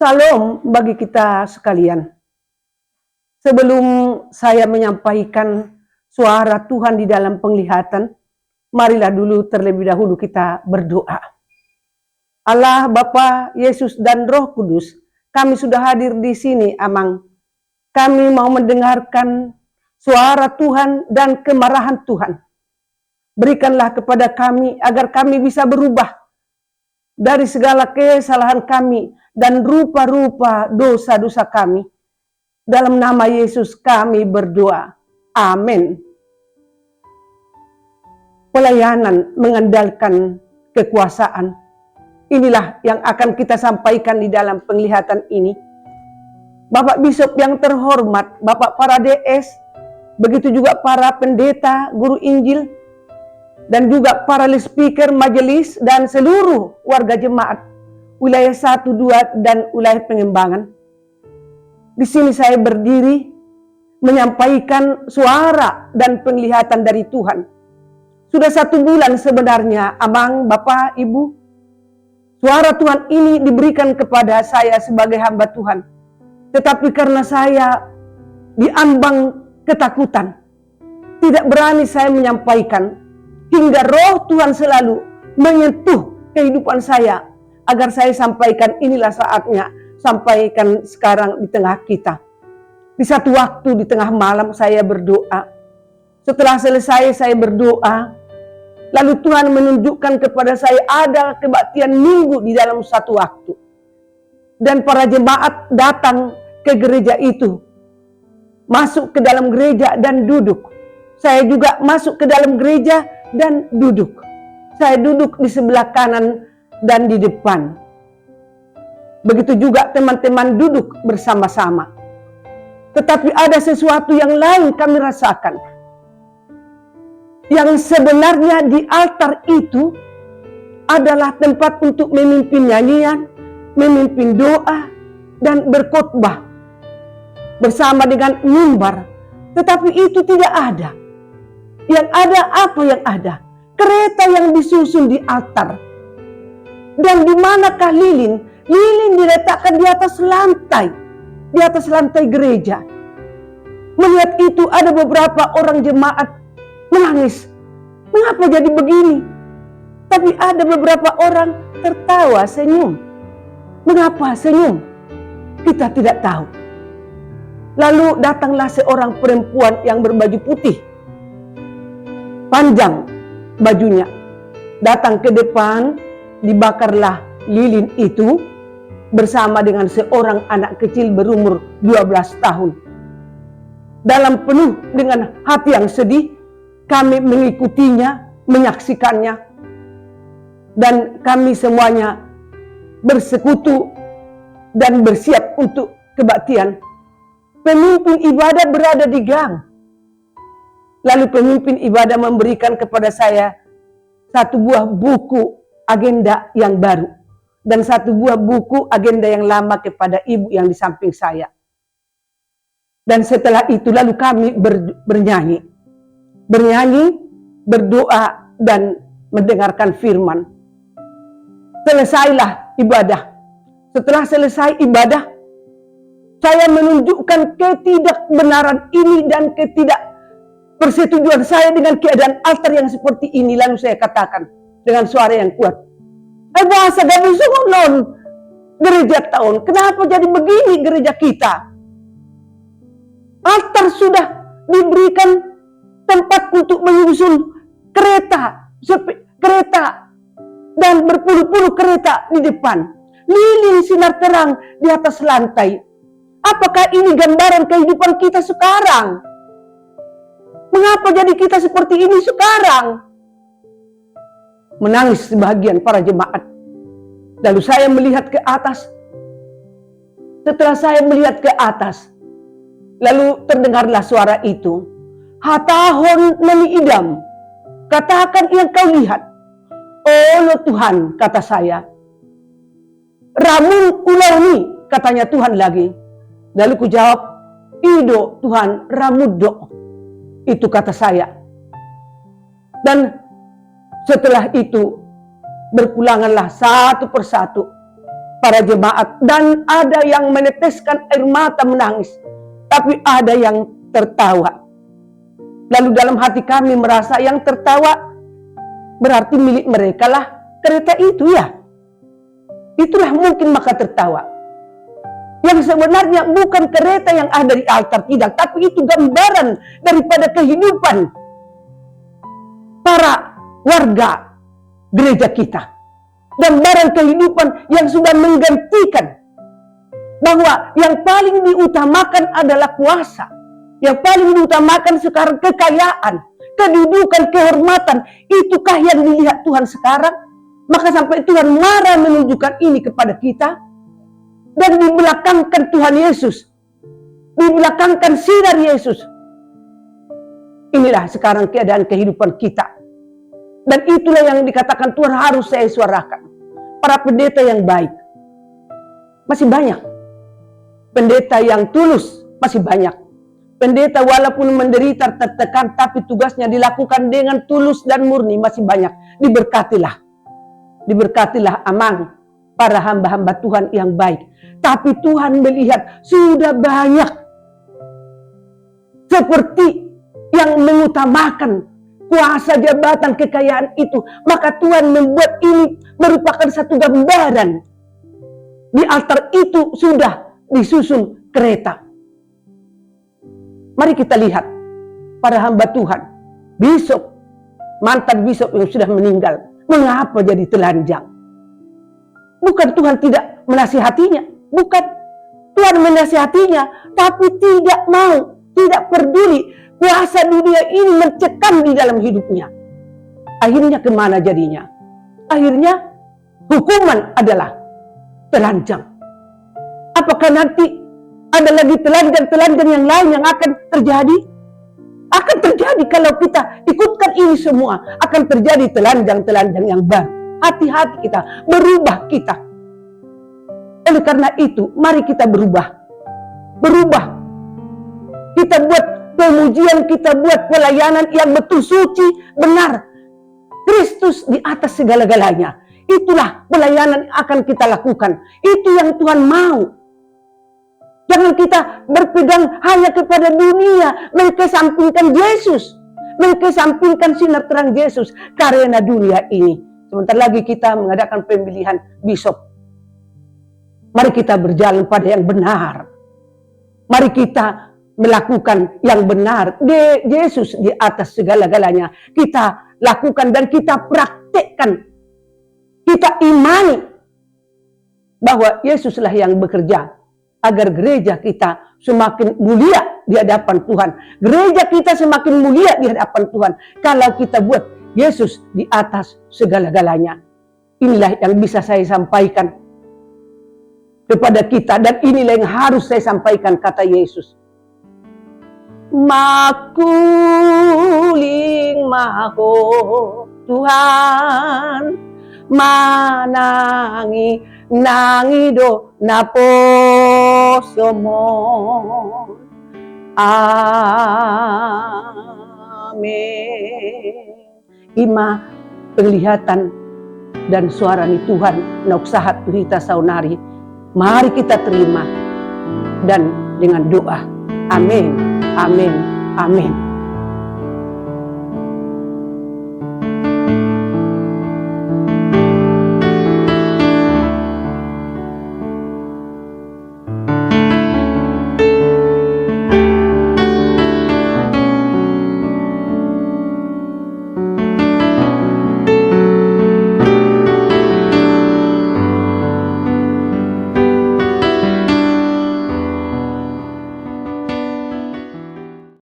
Salam bagi kita sekalian. Sebelum saya menyampaikan suara Tuhan di dalam penglihatan, marilah dulu terlebih dahulu kita berdoa. Allah, Bapa, Yesus, dan Roh Kudus, kami sudah hadir di sini, Amang. Kami mau mendengarkan suara Tuhan dan kemarahan Tuhan. Berikanlah kepada kami agar kami bisa berubah dari segala kesalahan kami dan rupa-rupa dosa-dosa kami. Dalam nama Yesus kami berdoa. Amin. Pelayanan mengandalkan kekuasaan. Inilah yang akan kita sampaikan di dalam penglihatan ini. Bapak Bishop yang terhormat, Bapak para DS, begitu juga para pendeta, guru Injil, dan juga para speaker majelis dan seluruh warga jemaat wilayah 1, 2, dan wilayah pengembangan. Di sini saya berdiri menyampaikan suara dan penglihatan dari Tuhan. Sudah 1 bulan sebenarnya, Amang, Bapak, Ibu, suara Tuhan ini diberikan kepada saya sebagai hamba Tuhan. Tetapi karena saya diambang ketakutan, tidak berani saya menyampaikan, hingga Roh Tuhan selalu menyentuh kehidupan saya, agar saya sampaikan. Inilah saatnya, sampaikan sekarang di tengah kita. Di satu waktu di tengah malam saya berdoa. Setelah selesai saya berdoa, lalu Tuhan menunjukkan kepada saya ada kebaktian minggu di dalam satu waktu. Dan para jemaat datang ke gereja itu, masuk ke dalam gereja dan duduk. Saya juga masuk ke dalam gereja dan duduk. Saya duduk di sebelah kanan dan di depan. Begitu juga teman-teman duduk bersama-sama. Tetapi ada sesuatu yang lain kami rasakan. Yang sebenarnya di altar itu adalah tempat untuk memimpin nyanyian, memimpin doa, dan berkhotbah bersama dengan mimbar. Tetapi itu tidak ada. Yang ada apa yang ada? Kereta yang disusun di altar. Dan di manakah lilin? Lilin diletakkan di atas lantai gereja. Melihat itu ada beberapa orang jemaat menangis. Mengapa jadi begini? Tapi ada beberapa orang tertawa, senyum. Mengapa senyum? Kita tidak tahu. Lalu datanglah seorang perempuan yang berbaju putih, panjang bajunya, datang ke depan. Dibakarlah lilin itu bersama dengan seorang anak kecil berumur 12 tahun. Dalam penuh dengan hati yang sedih, kami mengikutinya, menyaksikannya. Dan kami semuanya bersekutu dan bersiap untuk kebaktian. Pemimpin ibadah berada di gang. Lalu pemimpin ibadah memberikan kepada saya 1 buah buku agenda yang baru dan 1 buah buku agenda yang lama kepada ibu yang di samping saya. Dan setelah itu lalu kami bernyanyi, berdoa dan mendengarkan firman. Selesailah ibadah. Setelah selesai ibadah, saya menunjukkan ketidakbenaran ini dan persetujuan saya dengan keadaan altar yang seperti ini. Lalu saya katakan dengan suara yang kuat, bahasa gak bisa ngomong gereja tahun. Kenapa jadi begini gereja kita? Altar sudah diberikan tempat untuk menyusun kereta dan berpuluh-puluh kereta di depan. Lilin sinar terang di atas lantai. Apakah ini gambaran kehidupan kita sekarang? Mengapa jadi kita seperti ini sekarang? Menangis sebagian para jemaat. Lalu saya melihat ke atas. Setelah saya melihat ke atas, lalu terdengarlah suara itu. Hatahon nani idam. Katakan yang kau lihat. Oh Tuhan, kata saya. Ramun ulauni, katanya Tuhan lagi. Lalu ku jawab, Ido Tuhan ramuddo. Itu kata saya. Dan setelah itu berpulanganlah satu persatu para jemaat. Dan ada yang meneteskan air mata menangis. Tapi ada yang tertawa. Lalu dalam hati kami merasa yang tertawa berarti milik mereka lah kereta itu ya. Itulah mungkin maka tertawa. Yang sebenarnya bukan kereta yang ada di altar, tidak. Tapi itu gambaran daripada kehidupan para warga gereja kita. Gambaran kehidupan yang sudah menggantikan bahwa yang paling diutamakan adalah kuasa. Yang paling diutamakan sekarang kekayaan, kedudukan, kehormatan. Itukah yang dilihat Tuhan sekarang? Maka sampai Tuhan marah menunjukkan ini kepada kita. Dan dibelakangkan Tuhan Yesus. Dibelakangkan sinar Yesus. Inilah sekarang keadaan kehidupan kita. Dan itulah yang dikatakan Tuhan harus saya suarakan. Para pendeta yang baik. Masih banyak. Pendeta yang tulus masih banyak. Pendeta walaupun menderita tertekan tapi tugasnya dilakukan dengan tulus dan murni masih banyak. Diberkatilah. Diberkatilah amang para hamba-hamba Tuhan yang baik. Tapi Tuhan melihat sudah banyak seperti yang mengutamakan kuasa, jabatan, kekayaan itu. Maka Tuhan membuat ini merupakan satu gambaran. Di altar itu sudah disusun kereta. Mari kita lihat para hamba Tuhan, bisop, mantan bisop yang sudah meninggal, mengapa jadi telanjang? Bukan Tuhan tidak menasihatinya, bukan. Tuhan menasihatinya, tapi tidak mau, tidak peduli. Kuasa dunia ini mencekam di dalam hidupnya. Akhirnya kemana jadinya? Akhirnya hukuman adalah telanjang. Apakah nanti ada lagi telanjang-telanjang yang lain yang akan terjadi? Akan terjadi kalau kita ikutkan ini semua. Akan terjadi telanjang-telanjang yang baru. Hati-hati kita, berubah kita. Oleh karena itu, mari kita berubah. Berubah. Kita buat pemujian, kita buat pelayanan yang betul suci, benar. Kristus di atas segala-galanya. Itulah pelayanan yang akan kita lakukan. Itu yang Tuhan mau. Jangan kita berpegang hanya kepada dunia, mengesampingkan Yesus, mengesampingkan sinar terang Yesus karena dunia ini. Sebentar lagi kita mengadakan pemilihan bisop. Mari kita berjalan pada yang benar. Mari kita melakukan yang benar. Yesus di atas segala-galanya. Kita lakukan dan kita praktekkan. Kita imani bahwa Yesuslah yang bekerja agar gereja kita semakin mulia di hadapan Tuhan. Gereja kita semakin mulia di hadapan Tuhan. Kalau kita buat Yesus di atas segala-galanya. Inilah yang bisa saya sampaikan kepada kita. Dan inilah yang harus saya sampaikan, kata Yesus. Makuling maho Tuhan, manangi nangido naposomon. Amin. Ima penglihatan dan suara ni Tuhan nauksahat tuhita saunari. Mari kita terima dan dengan doa. Amin. Amin. Amin.